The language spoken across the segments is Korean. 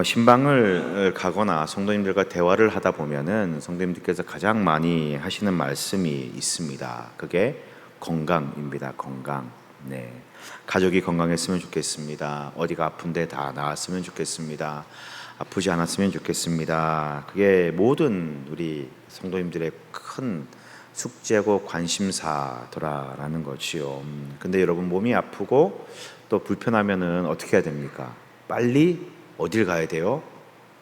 신방을 가거나 성도님들과 대화를 하다 보면은 성도님들께서 가장 많이 하시는 말씀이 있습니다. 그게 건강입니다. 건강. 네. 가족이 건강했으면 좋겠습니다. 어디가 아픈데 다 나았으면 좋겠습니다. 아프지 않았으면 좋겠습니다. 그게 모든 우리 성도님들의 큰 숙제고 관심사더라라는 거지요. 근데 여러분, 몸이 아프고 또 불편하면은 어떻게 해야 됩니까? 빨리 어딜 가야 돼요?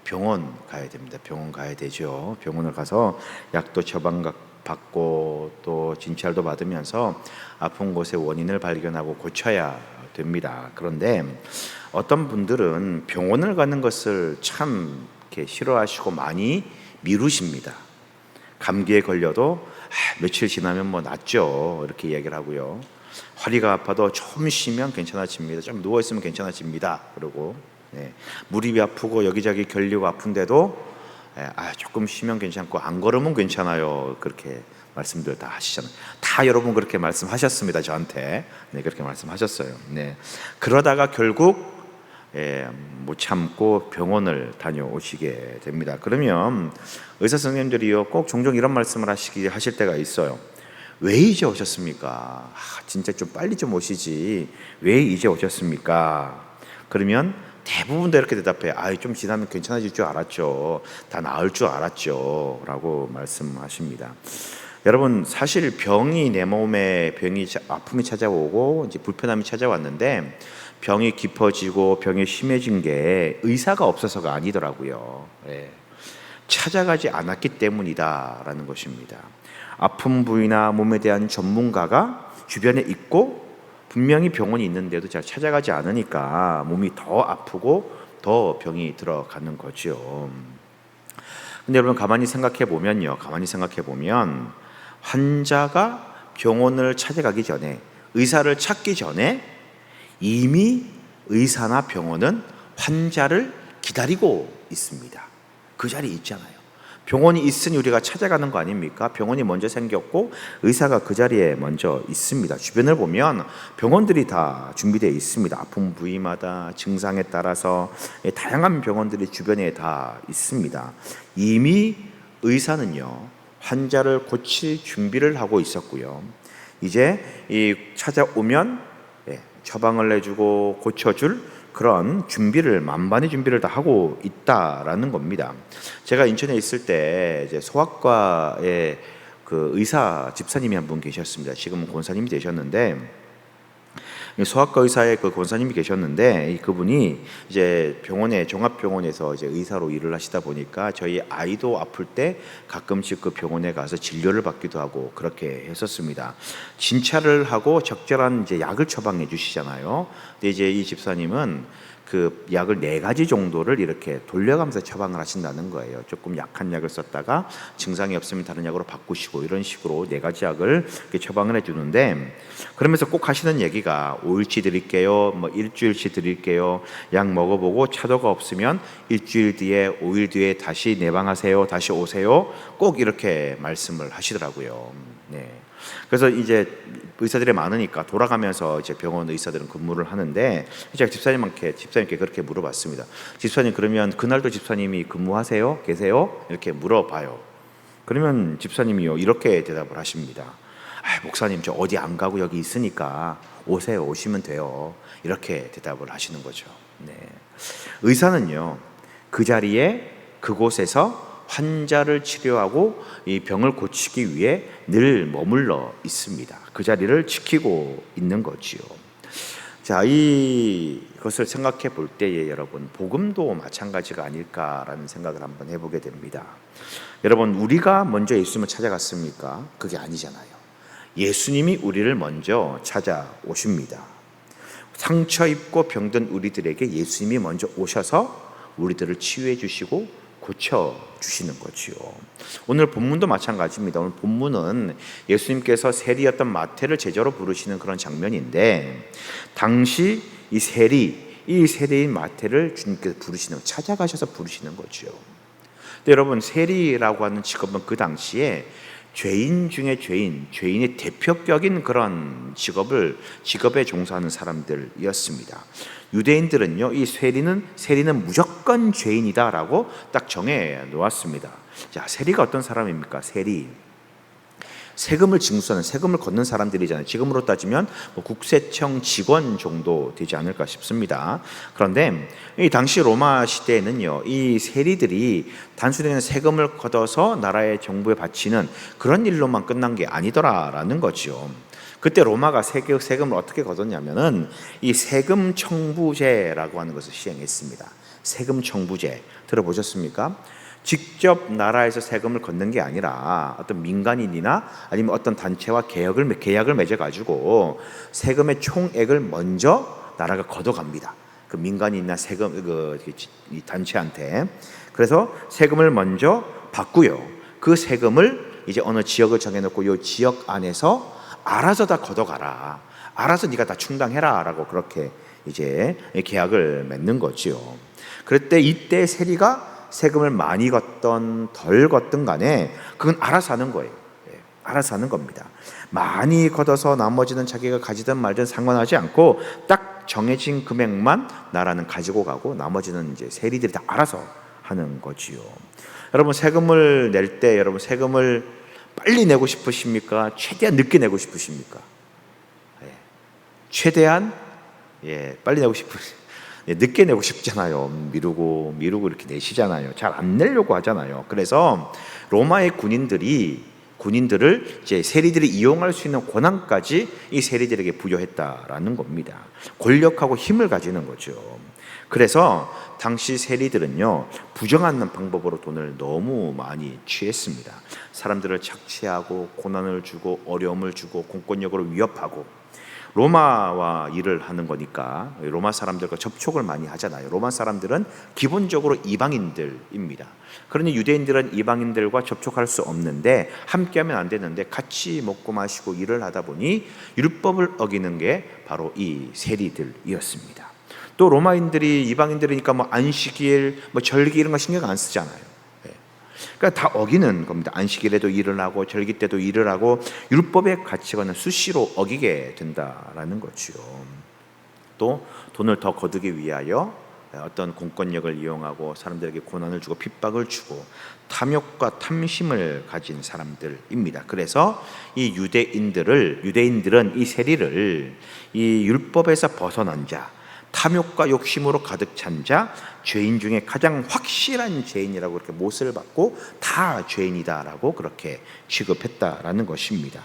병원 가야 됩니다. 병원 가야 되죠. 병원을 가서 약도 처방받고 또 진찰도 받으면서 아픈 곳의 원인을 발견하고 고쳐야 됩니다. 그런데 어떤 분들은 병원을 가는 것을 참 이렇게 싫어하시고 많이 미루십니다. 감기에 걸려도 며칠 지나면 뭐 낫죠, 이렇게 이야기를 하고요. 허리가 아파도 좀 쉬면 괜찮아집니다. 좀 누워있으면 괜찮아집니다. 그러고 무릎이 아프고 여기저기 결리고 아픈데도 조금 쉬면 괜찮고 안 걸으면 괜찮아요, 그렇게 말씀들 다 하시잖아요. 다 여러분 그렇게 말씀하셨습니다. 저한테 그렇게 말씀하셨어요. 그러다가 결국 못 참고 병원을 다녀오시게 됩니다. 그러면 의사 선생님들이요 꼭 종종 이런 말씀을 하실 때가 있어요. 왜 이제 오셨습니까? 진짜 좀 빨리 좀 오시지 왜 이제 오셨습니까? 그러면 대부분 다 이렇게 대답해요. 좀 지나면 괜찮아질 줄 알았죠. 다 나을 줄 알았죠. 라고 말씀하십니다. 여러분, 사실 병이 내 몸에 아픔이 찾아오고 이제 불편함이 찾아왔는데 병이 깊어지고 병이 심해진 게 의사가 없어서가 아니더라고요. 찾아가지 않았기 때문이다라는 것입니다. 아픈 부위나 몸에 대한 전문가가 주변에 있고 분명히 병원이 있는데도 잘 찾아가지 않으니까 몸이 더 아프고 더 병이 들어가는 거죠. 근데 여러분 가만히 생각해 보면 환자가 병원을 찾아가기 전에, 의사를 찾기 전에 이미 의사나 병원은 환자를 기다리고 있습니다. 그 자리에 있잖아요. 병원이 있으니 우리가 찾아가는 거 아닙니까? 병원이 먼저 생겼고 의사가 그 자리에 먼저 있습니다. 주변을 보면 병원들이 다 준비되어 있습니다. 아픈 부위마다 증상에 따라서 다양한 병원들이 주변에 다 있습니다. 이미 의사는요 환자를 고칠 준비를 하고 있었고요. 이제 찾아오면 처방을 내주고 고쳐줄 그런 준비를 만반의 준비를 다 하고 있다라는 겁니다. 제가 인천에 있을 때 이제 소아과에 그 의사 집사님이 한 분 계셨습니다. 지금은 권사님이 되셨는데 소아과 의사의 그 권사님이 계셨는데 그분이 이제 병원에 종합병원에서 이제 의사로 일을 하시다 보니까 저희 아이도 아플 때 가끔씩 그 병원에 가서 진료를 받기도 하고 그렇게 했었습니다. 진찰을 하고 적절한 이제 약을 처방해 주시잖아요. 근데 이제 이 집사님은 그 약을 4가지 정도를 이렇게 돌려가면서 처방을 하신다는 거예요. 조금 약한 약을 썼다가 증상이 없으면 다른 약으로 바꾸시고 이런 식으로 4가지 약을 이렇게 처방을 해주는데 그러면서 꼭 하시는 얘기가 5일치 드릴게요, 뭐 일주일치 드릴게요, 약 먹어보고 차도가 없으면 일주일 뒤에 5일 뒤에 다시 내방하세요, 다시 오세요, 꼭 이렇게 말씀을 하시더라고요. 그래서 이제 의사들이 많으니까 돌아가면서 이제 병원 의사들은 근무를 하는데 제가 집사님께 그렇게 물어봤습니다. 집사님, 그러면 그날도 집사님이 근무하세요? 계세요? 이렇게 물어봐요. 그러면 집사님이요 이렇게 대답을 하십니다. 목사님, 저 어디 안 가고 여기 있으니까 오세요, 오시면 돼요, 이렇게 대답을 하시는 거죠. 의사는요 그 자리에 그곳에서 환자를 치료하고 이 병을 고치기 위해 늘 머물러 있습니다. 그 자리를 지키고 있는 거지요. 자, 이것을 생각해 볼 때에 여러분 복음도 마찬가지가 아닐까라는 생각을 한번 해보게 됩니다. 여러분, 우리가 먼저 예수님을 찾아갔습니까? 그게 아니잖아요. 예수님이 우리를 먼저 찾아오십니다. 상처 입고 병든 우리들에게 예수님이 먼저 오셔서 우리들을 치유해 주시고 고쳐주시는 거지요. 오늘 본문도 마찬가지입니다. 오늘 본문은 예수님께서 세리였던 마태를 제자로 부르시는 그런 장면인데 당시 이 세리인 마태를 주님께서 찾아가셔서 부르시는 거죠. 근데 여러분, 세리라고 하는 직업은 그 당시에 죄인 중에 죄인, 죄인의 대표격인 그런 직업에 종사하는 사람들이었습니다. 유대인들은요, 이 세리는 무조건 죄인이다라고 딱 정해 놓았습니다. 자, 세리가 어떤 사람입니까? 세금을 징수하는, 세금을 걷는 사람들이잖아요. 지금으로 따지면 국세청 직원 정도 되지 않을까 싶습니다. 그런데 이 당시 로마 시대에는요, 이 세리들이 단순히 그냥 세금을 걷어서 나라의 정부에 바치는 그런 일로만 끝난 게 아니더라라는 거죠. 그때 로마가 세금을 어떻게 걷었냐면은 이 세금 청부제라고 하는 것을 시행했습니다. 세금 청부제 들어보셨습니까? 직접 나라에서 세금을 걷는 게 아니라 어떤 민간인이나 아니면 어떤 단체와 계약을 맺어가지고 세금의 총액을 먼저 나라가 걷어갑니다. 그 민간인이나 이 단체한테. 그래서 세금을 먼저 받고요. 그 세금을 이제 어느 지역을 정해놓고 이 지역 안에서 알아서 다 걷어가라. 알아서 네가 다 충당해라라고 그렇게 이제 계약을 맺는 거지요. 그럴 때 이때 세리가 세금을 많이 걷던 덜 걷든 간에 그건 알아서 하는 거예요. 알아서 하는 겁니다. 많이 걷어서 나머지는 자기가 가지든 말든 상관하지 않고 딱 정해진 금액만 나라는 가지고 가고 나머지는 이제 세리들이 다 알아서 하는 거지요. 여러분, 세금을 낼 때 여러분 세금을 빨리 내고 싶으십니까? 최대한 늦게 내고 싶으십니까? 최대한 빨리 내고 싶으십니까? 늦게 내고 싶잖아요. 미루고 이렇게 내시잖아요. 잘 안 내려고 하잖아요. 그래서 로마의 군인들을 이제 세리들이 이용할 수 있는 권한까지 이 세리들에게 부여했다라는 겁니다. 권력하고 힘을 가지는 거죠. 그래서 당시 세리들은요, 부정하는 방법으로 돈을 너무 많이 취했습니다. 사람들을 착취하고 고난을 주고 어려움을 주고 공권력으로 위협하고, 로마와 일을 하는 거니까 로마 사람들과 접촉을 많이 하잖아요. 로마 사람들은 기본적으로 이방인들입니다. 그러니 유대인들은 이방인들과 접촉할 수 없는데, 함께하면 안 되는데 같이 먹고 마시고 일을 하다 보니 율법을 어기는 게 바로 이 세리들이었습니다. 또 로마인들이 이방인들이니까 안식일, 절기 이런 거 신경 안 쓰잖아요. 그러니까 다 어기는 겁니다. 안식일에도 일을 하고 절기 때도 일을 하고 율법의 가치관을 수시로 어기게 된다라는 거죠. 또 돈을 더 거두기 위하여 어떤 공권력을 이용하고 사람들에게 고난을 주고 핍박을 주고 탐욕과 탐심을 가진 사람들입니다. 그래서 이 유대인들은 이 세리를 이 율법에서 벗어난 자, 탐욕과 욕심으로 가득 찬 자, 죄인 중에 가장 확실한 죄인이라고 그렇게 못을 받고 다 죄인이다라고 그렇게 취급했다라는 것입니다.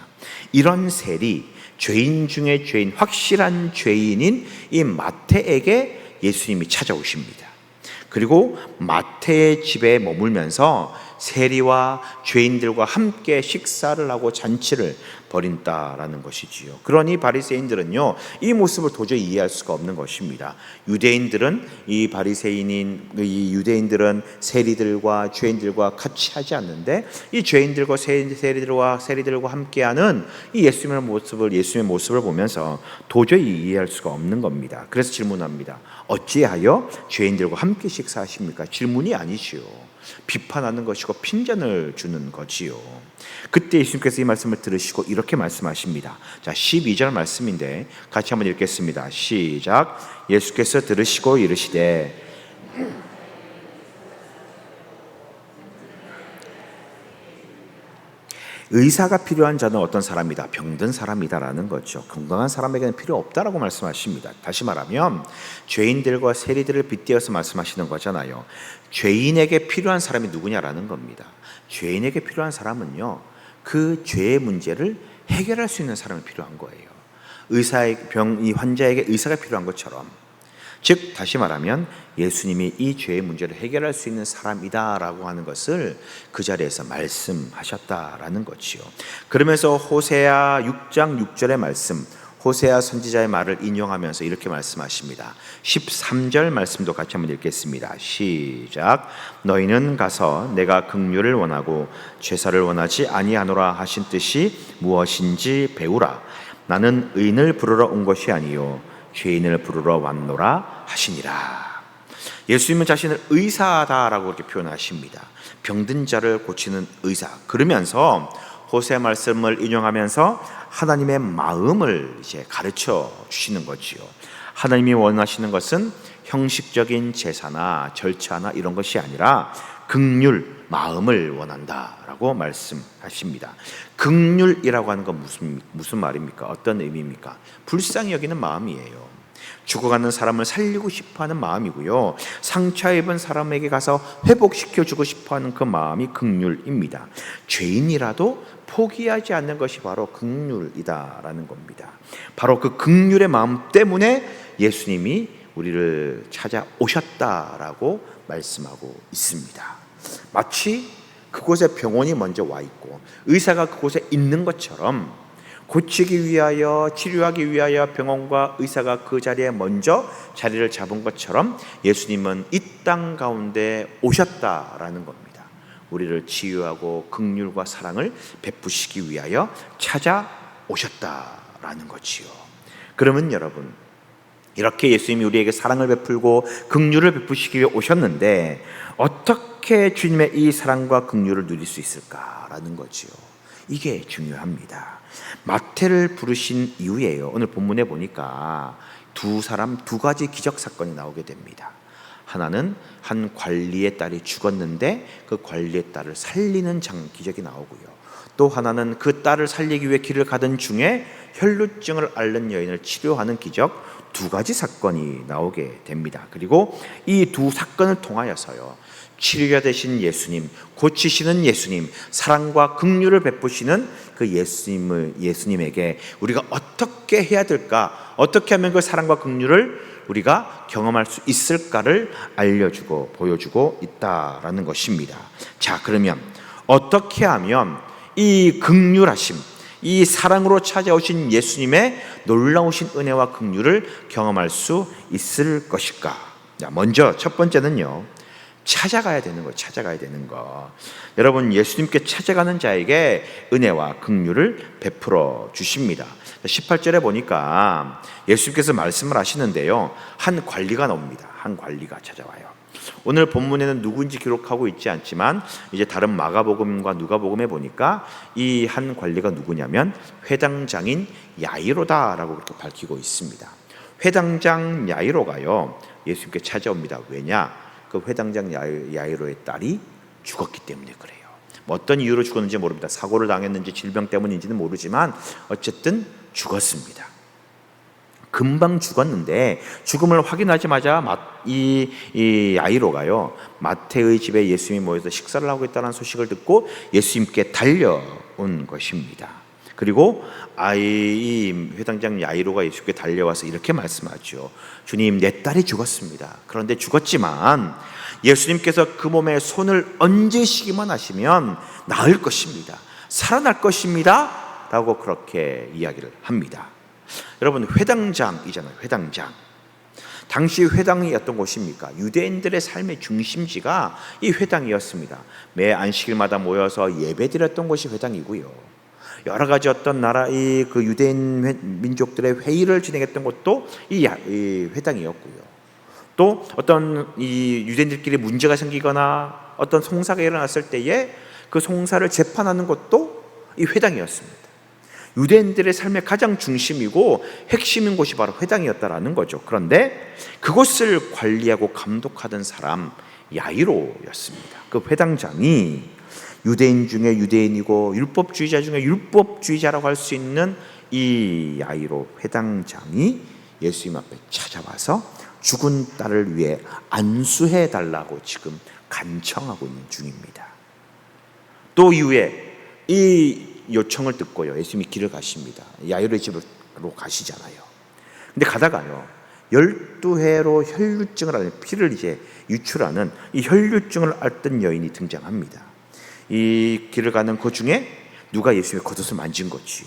이런 세리, 죄인 중에 죄인, 확실한 죄인인 이 마태에게 예수님이 찾아오십니다. 그리고 마태의 집에 머물면서 세리와 죄인들과 함께 식사를 하고 잔치를 벌인다라는 것이지요. 그러니 바리새인들은요, 이 모습을 도저히 이해할 수가 없는 것입니다. 유대인들은 유대인들은 세리들과 죄인들과 같이 하지 않는데, 이 죄인들과 세리들과 함께하는 이 예수님의 모습을 보면서 도저히 이해할 수가 없는 겁니다. 그래서 질문합니다. 어찌하여 죄인들과 함께 식사하십니까? 질문이 아니지요. 비판하는 것이고 핀잔을 주는 거지요. 그때 예수님께서 이 말씀을 들으시고 이렇게 말씀하십니다. 자, 12절 말씀인데 같이 한번 읽겠습니다. 시작. 예수께서 들으시고 이르시되 의사가 필요한 자는 어떤 사람이다? 병든 사람이다라는 거죠. 건강한 사람에게는 필요 없다라고 말씀하십니다. 다시 말하면 죄인들과 세리들을 빗대어서 말씀하시는 거잖아요. 죄인에게 필요한 사람이 누구냐라는 겁니다. 죄인에게 필요한 사람은요, 그 죄의 문제를 해결할 수 있는 사람이 필요한 거예요. 이 환자에게 의사가 필요한 것처럼, 즉 다시 말하면 예수님이 이 죄의 문제를 해결할 수 있는 사람이다라고 하는 것을 그 자리에서 말씀하셨다라는 거지요. 그러면서 호세아 6장 6절의 말씀, 호세아 선지자의 말을 인용하면서 이렇게 말씀하십니다. 13절 말씀도 같이 한번 읽겠습니다. 시작. 너희는 가서 내가 긍휼을 원하고 죄사를 원하지 아니하노라 하신 뜻이 무엇인지 배우라. 나는 의인을 부르러 온 것이 아니요 죄인을 부르러 왔노라 하시니라. 예수님은 자신을 의사다라고 이렇게 표현하십니다. 병든 자를 고치는 의사. 그러면서 호세 말씀을 인용하면서 하나님의 마음을 이제 가르쳐 주시는 거지요. 하나님이 원하시는 것은 형식적인 제사나 절차나 이런 것이 아니라 긍휼, 마음을 원한다라고 말씀하십니다. 긍휼이라고 하는 건 무슨 말입니까? 어떤 의미입니까? 불쌍히 여기는 마음이에요. 죽어가는 사람을 살리고 싶어하는 마음이고요, 상처 입은 사람에게 가서 회복시켜주고 싶어하는 그 마음이 긍휼입니다. 죄인이라도 포기하지 않는 것이 바로 긍휼이다라는 겁니다. 바로 그 긍휼의 마음 때문에 예수님이 우리를 찾아오셨다라고 말씀하고 있습니다. 마치 그곳에 병원이 먼저 와 있고 의사가 그곳에 있는 것처럼, 고치기 위하여, 치료하기 위하여 병원과 의사가 그 자리에 먼저 자리를 잡은 것처럼 예수님은 이 땅 가운데 오셨다라는 겁니다. 우리를 치유하고 긍휼과 사랑을 베푸시기 위하여 찾아오셨다라는 거지요. 그러면 여러분, 이렇게 예수님이 우리에게 사랑을 베풀고 긍휼을 베푸시기 위해 오셨는데 어떻게 주님의 이 사랑과 긍휼을 누릴 수 있을까라는 거지요. 이게 중요합니다. 마태를 부르신 이유예요. 오늘 본문에 보니까 두 가지 기적 사건이 나오게 됩니다. 하나는 한 관리의 딸이 죽었는데 그 관리의 딸을 살리는 기적이 나오고요, 또 하나는 그 딸을 살리기 위해 길을 가던 중에 혈루증을 앓는 여인을 치료하는 기적, 두 가지 사건이 나오게 됩니다. 그리고 이 두 사건을 통하여서요, 치료자 되신 예수님, 고치시는 예수님, 사랑과 긍휼을 베푸시는 그 예수님에게 우리가 어떻게 해야 될까, 어떻게 하면 그 사랑과 긍휼을 우리가 경험할 수 있을까를 알려주고 보여주고 있다라는 것입니다. 자, 그러면 어떻게 하면 이 긍휼하심, 이 사랑으로 찾아오신 예수님의 놀라우신 은혜와 긍휼을 경험할 수 있을 것일까? 먼저 첫 번째는요, 찾아가야 되는 거. 여러분, 예수님께 찾아가는 자에게 은혜와 긍휼을 베풀어 주십니다. 18절에 보니까 예수님께서 말씀을 하시는데요, 한 관리가 나옵니다. 한 관리가 찾아와요. 오늘 본문에는 누구인지 기록하고 있지 않지만 이제 다른 마가복음과 누가복음에 보니까 이 한 관리가 누구냐면 회당장인 야이로다라고 그렇게 밝히고 있습니다. 회당장 야이로가요, 예수님께 찾아옵니다. 왜냐? 그 회당장 야이로의 딸이 죽었기 때문에 그래요. 뭐 어떤 이유로 죽었는지 모릅니다. 사고를 당했는지 질병 때문인지는 모르지만 어쨌든 죽었습니다. 금방 죽었는데 죽음을 확인하자마자 이 야이로가요, 마태의 집에 예수님이 모여서 식사를 하고 있다는 소식을 듣고 예수님께 달려온 것입니다. 그리고 이 회당장 야이로가 예수님께 달려와서 이렇게 말씀하죠. 주님, 내 딸이 죽었습니다. 그런데 죽었지만 예수님께서 그 몸에 손을 얹으시기만 하시면 나을 것입니다. 살아날 것입니다. 라고 그렇게 이야기를 합니다. 여러분, 회당장이잖아요. 회당장. 당시 회당이 어떤 곳입니까? 유대인들의 삶의 중심지가 이 회당이었습니다. 매 안식일마다 모여서 예배드렸던 곳이 회당이고요, 여러 가지 어떤 나라의 그 유대인 민족들의 회의를 진행했던 곳도 이 회당이었고요, 또 어떤 이 유대인들끼리 문제가 생기거나 어떤 송사가 일어났을 때에 그 송사를 재판하는 곳도 이 회당이었습니다. 유대인들의 삶의 가장 중심이고 핵심인 곳이 바로 회당이었다라는 거죠. 그런데 그곳을 관리하고 감독하던 사람 야이로였습니다. 그 회당장이 유대인 중에 유대인이고 율법주의자 중에 율법주의자라고 할 수 있는 이 야이로 회당장이 예수님 앞에 찾아와서 죽은 딸을 위해 안수해 달라고 지금 간청하고 있는 중입니다. 또 이후에 이 요청을 듣고요, 예수님이 길을 가십니다. 야이로의 집으로 가시잖아요. 근데 가다가요, 12회로 혈루증을 앓는, 피를 이제 유출하는 이 혈루증을 앓던 여인이 등장합니다. 이 길을 가는 그 중에 누가 예수님의 겉옷을 만진 거지요.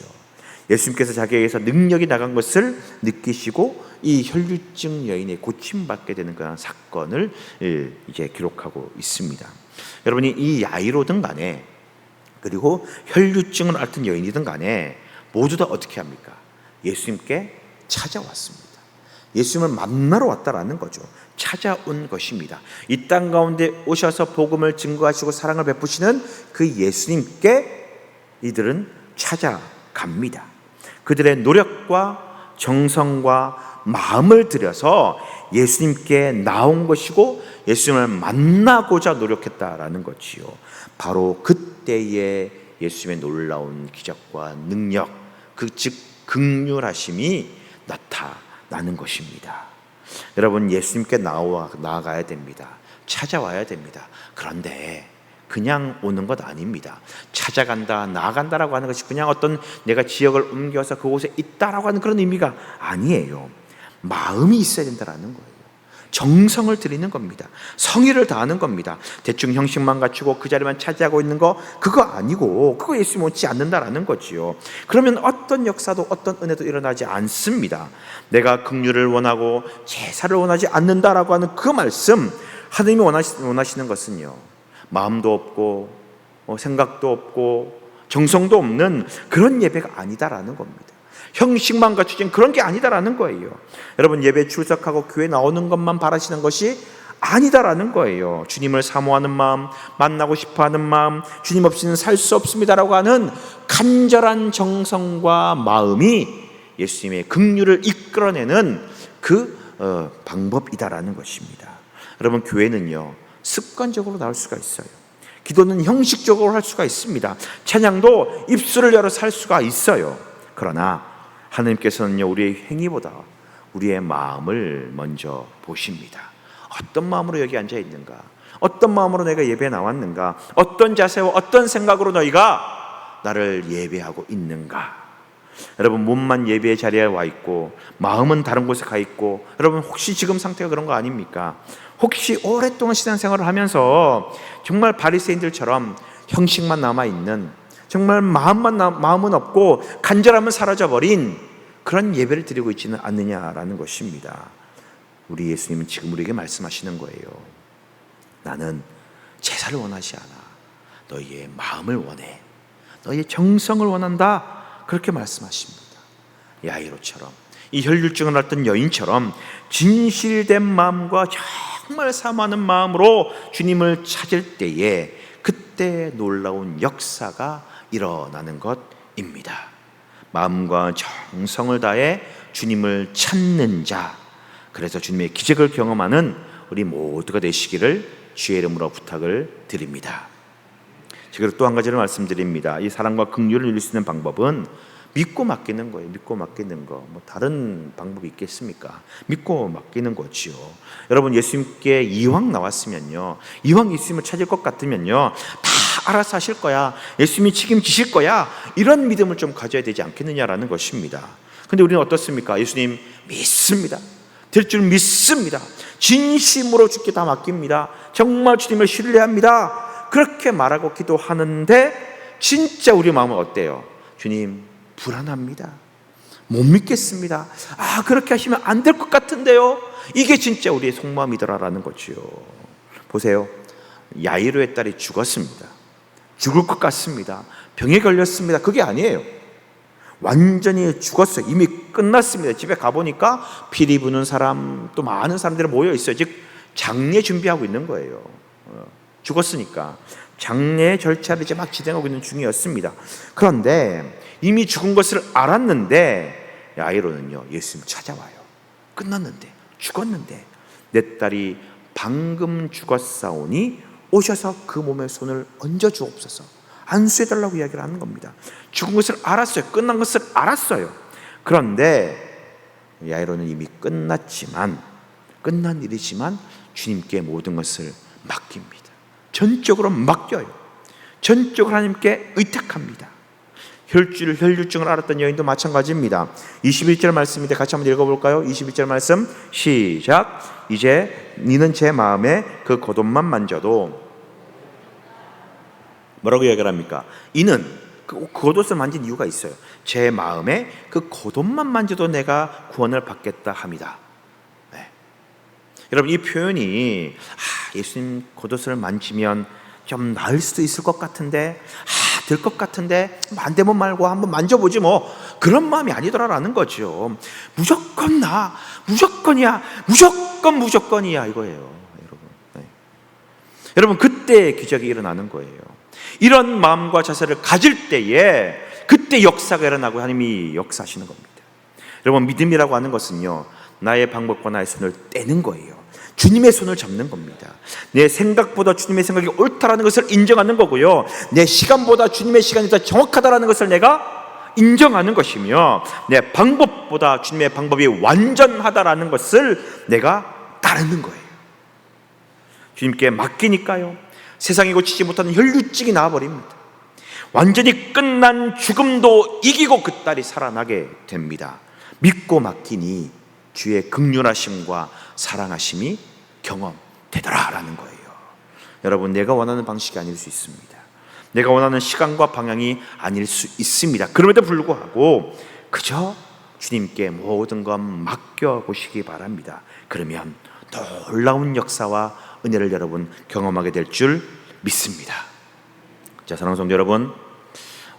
예수님께서 자기에게서 능력이 나간 것을 느끼시고 이 혈루증 여인이 고침받게 되는 그런 사건을 이제 기록하고 있습니다. 여러분이 이 야이로든 간에, 그리고 혈루증을 앓던 여인이든 간에 모두 다 어떻게 합니까? 예수님께 찾아왔습니다. 예수님을 만나러 왔다라는 거죠. 찾아온 것입니다. 이 땅 가운데 오셔서 복음을 증거하시고 사랑을 베푸시는 그 예수님께 이들은 찾아갑니다. 그들의 노력과 정성과 마음을 들여서 예수님께 나온 것이고 예수님을 만나고자 노력했다라는 거지요. 바로 그때에 예수님의 놀라운 기적과 능력, 즉 긍휼하심이 나타나는 것입니다. 여러분, 예수님께 나아가야 됩니다. 찾아와야 됩니다. 그런데 그냥 오는 것 아닙니다. 찾아간다, 나아간다라고 하는 것이 그냥 어떤 내가 지역을 옮겨서 그곳에 있다라고 하는 그런 의미가 아니에요. 마음이 있어야 된다라는 거예요. 정성을 들이는 겁니다. 성의를 다하는 겁니다. 대충 형식만 갖추고 그 자리만 차지하고 있는 거, 그거 아니고 그거 예수님 원치 않는다라는 거지요. 그러면 어떤 역사도 어떤 은혜도 일어나지 않습니다. 내가 긍휼을 원하고 제사를 원하지 않는다라고 하는 그 말씀, 하나님이 원하시는 것은요, 마음도 없고 생각도 없고 정성도 없는 그런 예배가 아니다라는 겁니다. 형식만 갖추진 그런 게 아니다라는 거예요. 여러분, 예배 출석하고 교회 나오는 것만 바라시는 것이 아니다라는 거예요. 주님을 사모하는 마음, 만나고 싶어하는 마음, 주님 없이는 살 수 없습니다라고 하는 간절한 정성과 마음이 예수님의 긍휼을 이끌어내는 그 방법이다라는 것입니다. 여러분, 교회는요, 습관적으로 나올 수가 있어요. 기도는 형식적으로 할 수가 있습니다. 찬양도 입술을 열어 살 수가 있어요. 그러나 하나님께서는요, 우리의 행위보다 우리의 마음을 먼저 보십니다. 어떤 마음으로 여기 앉아 있는가? 어떤 마음으로 내가 예배에 나왔는가? 어떤 자세와 어떤 생각으로 너희가 나를 예배하고 있는가? 여러분, 몸만 예배의 자리에 와 있고 마음은 다른 곳에 가 있고, 여러분 혹시 지금 상태가 그런 거 아닙니까? 혹시 오랫동안 신앙생활을 하면서 정말 바리새인들처럼 형식만 남아있는, 정말 마음은 없고 간절함은 사라져버린 그런 예배를 드리고 있지는 않느냐라는 것입니다. 우리 예수님은 지금 우리에게 말씀하시는 거예요. 나는 제사를 원하지 않아. 너희의 마음을 원해. 너희의 정성을 원한다. 그렇게 말씀하십니다. 야이로처럼, 이 혈류증을 앓던 여인처럼 진실된 마음과 정말 사모하는 마음으로 주님을 찾을 때에 그때 놀라운 역사가 일어나는 것입니다. 마음과 정성을 다해 주님을 찾는 자, 그래서 주님의 기적을 경험하는 우리 모두가 되시기를 주의 이름으로 부탁을 드립니다. 그리고 또 한 가지를 말씀드립니다. 이 사랑과 긍휼을 누릴 수 있는 방법은 믿고 맡기는 거예요. 믿고 맡기는 거. 뭐 다른 방법이 있겠습니까? 믿고 맡기는 거지요. 여러분, 예수님께 이왕 나왔으면요, 이왕 예수님을 찾을 것 같으면요, 다 알아서 하실 거야, 예수님이 책임지실 거야, 이런 믿음을 좀 가져야 되지 않겠느냐라는 것입니다. 근데 우리는 어떻습니까? 예수님 믿습니다. 될 줄 믿습니다. 진심으로 주께 다 맡깁니다. 정말 주님을 신뢰합니다. 그렇게 말하고 기도하는데 진짜 우리 마음은 어때요? 주님, 불안합니다. 못 믿겠습니다. 그렇게 하시면 안 될 것 같은데요. 이게 진짜 우리의 속마음이더라라는 거지요. 보세요. 야이로의 딸이 죽었습니다. 죽을 것 같습니다. 병에 걸렸습니다. 그게 아니에요. 완전히 죽었어요. 이미 끝났습니다. 집에 가보니까 피리 부는 사람, 또 많은 사람들이 모여 있어요. 즉 장례 준비하고 있는 거예요. 죽었으니까 장례 절차를 이제 막 진행하고 있는 중이었습니다. 그런데 이미 죽은 것을 알았는데 야이로는요, 예수님 찾아와요. 끝났는데, 죽었는데, 내 딸이 방금 죽었사오니 오셔서 그 몸에 손을 얹어 주옵소서. 안수해달라고 이야기를 하는 겁니다. 죽은 것을 알았어요. 끝난 것을 알았어요. 그런데 야이로는 이미 끝난 일이지만 주님께 모든 것을 맡깁니다. 전적으로 맡겨요. 전적으로 하나님께 의탁합니다. 혈류증을 앓았던 여인도 마찬가지입니다. 21절 말씀인데 같이 한번 읽어볼까요? 21절 말씀 시작. 이제 니는 제 마음에 그 겉옷만 만져도, 뭐라고 이야기를 합니까? 이는 그 겉옷을 만진 이유가 있어요. 제 마음에 그 겉옷만 만져도 내가 구원을 받겠다 합니다. 네. 여러분, 이 표현이 예수님 겉옷을 만지면 좀 나을 수도 있을 것 같은데, 될 것 같은데, 안 되면 말고 한번 만져보지 뭐, 그런 마음이 아니더라라는 거죠. 무조건 무조건이야, 무조건이야 이거예요. 여러분, 네. 여러분, 그때 기적이 일어나는 거예요. 이런 마음과 자세를 가질 때에 그때 역사가 일어나고 하나님이 역사하시는 겁니다. 여러분, 믿음이라고 하는 것은요, 나의 방법과 나의 손을 떼는 거예요. 주님의 손을 잡는 겁니다. 내 생각보다 주님의 생각이 옳다라는 것을 인정하는 거고요, 내 시간보다 주님의 시간이 더 정확하다라는 것을 내가 인정하는 것이며, 내 방법보다 주님의 방법이 완전하다라는 것을 내가 따르는 거예요. 주님께 맡기니까요, 세상이 고치지 못하는 혈류증이 나와버립니다. 완전히 끝난 죽음도 이기고 그 딸이 살아나게 됩니다. 믿고 맡기니 주의 긍휼하심과 사랑하심이 경험되더라라는 거예요. 여러분, 내가 원하는 방식이 아닐 수 있습니다. 내가 원하는 시간과 방향이 아닐 수 있습니다. 그럼에도 불구하고 그저 주님께 모든 것 맡겨보시기 바랍니다. 그러면 놀라운 역사와 은혜를 여러분 경험하게 될 줄 믿습니다. 자, 사랑하는 성도 여러분,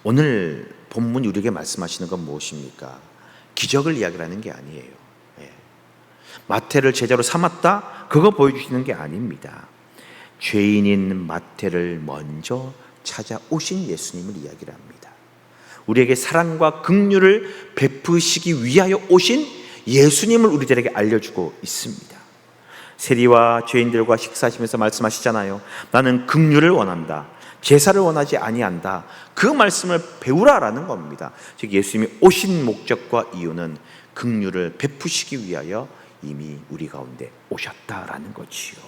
오늘 본문이 우리에게 말씀하시는 건 무엇입니까? 기적을 이야기하는 게 아니에요. 마태를 제자로 삼았다, 그거 보여주시는 게 아닙니다. 죄인인 마태를 먼저 찾아오신 예수님을 이야기를 합니다. 우리에게 사랑과 긍휼을 베푸시기 위하여 오신 예수님을 우리들에게 알려주고 있습니다. 세리와 죄인들과 식사하시면서 말씀하시잖아요. 나는 긍휼을 원한다, 제사를 원하지 아니한다. 그 말씀을 배우라라는 겁니다. 즉, 예수님이 오신 목적과 이유는 긍휼을 베푸시기 위하여 이미 우리 가운데 오셨다라는 거지요.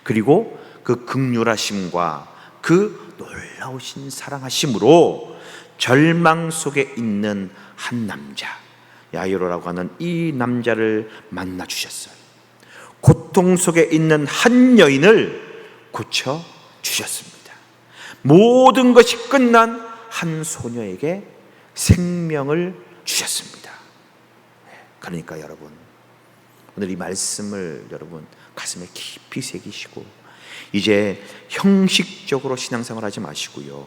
그리고 그 긍휼하심과 그 놀라우신 사랑하심으로 절망 속에 있는 한 남자, 야이로라고 하는 이 남자를 만나 주셨어요. 고통 속에 있는 한 여인을 고쳐 주셨습니다. 모든 것이 끝난 한 소녀에게 생명을 주셨습니다. 그러니까 여러분, 오늘 이 말씀을 여러분 가슴에 깊이 새기시고 이제 형식적으로 신앙생활 하지 마시고요,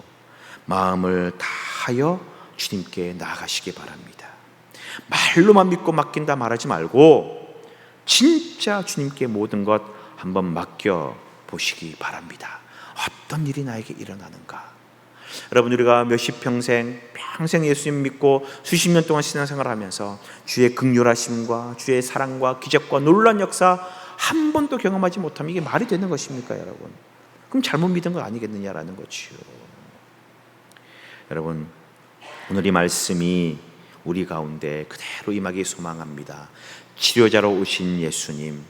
마음을 다하여 주님께 나아가시기 바랍니다. 말로만 믿고 맡긴다 말하지 말고 진짜 주님께 모든 것 한번 맡겨보시기 바랍니다. 어떤 일이 나에게 일어나는가? 여러분, 우리가 몇십 평생 예수님 믿고 수십 년 동안 신앙생활을 하면서 주의 긍휼하심과 주의 사랑과 기적과 놀라운 역사 한 번도 경험하지 못하면 이게 말이 되는 것입니까, 여러분? 그럼 잘못 믿은 거 아니겠느냐라는 거지요. 여러분, 오늘 이 말씀이 우리 가운데 그대로 임하기 소망합니다. 치료자로 오신 예수님,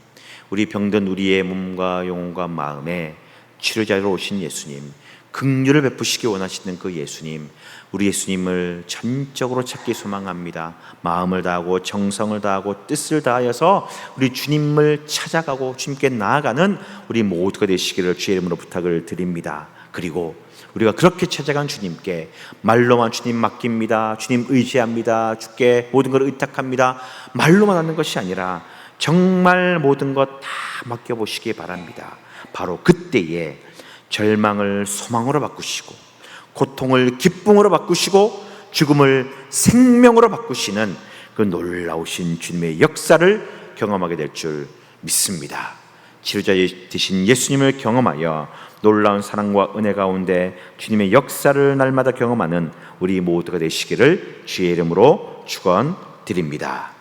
우리 병든 우리의 몸과 영혼과 마음에 치료자로 오신 예수님, 긍휼을 베푸시기 원하시는 그 예수님, 우리 예수님을 전적으로 찾기 소망합니다. 마음을 다하고 정성을 다하고 뜻을 다하여서 우리 주님을 찾아가고 주님께 나아가는 우리 모두가 되시기를 주의 이름으로 부탁을 드립니다. 그리고 우리가 그렇게 찾아간 주님께 말로만 주님 맡깁니다, 주님 의지합니다, 주께 모든 걸 의탁합니다, 말로만 하는 것이 아니라 정말 모든 것 다 맡겨보시기 바랍니다. 바로 그때에 절망을 소망으로 바꾸시고 고통을 기쁨으로 바꾸시고 죽음을 생명으로 바꾸시는 그 놀라우신 주님의 역사를 경험하게 될 줄 믿습니다. 치료자 되신 예수님을 경험하여 놀라운 사랑과 은혜 가운데 주님의 역사를 날마다 경험하는 우리 모두가 되시기를 주의 이름으로 축원드립니다.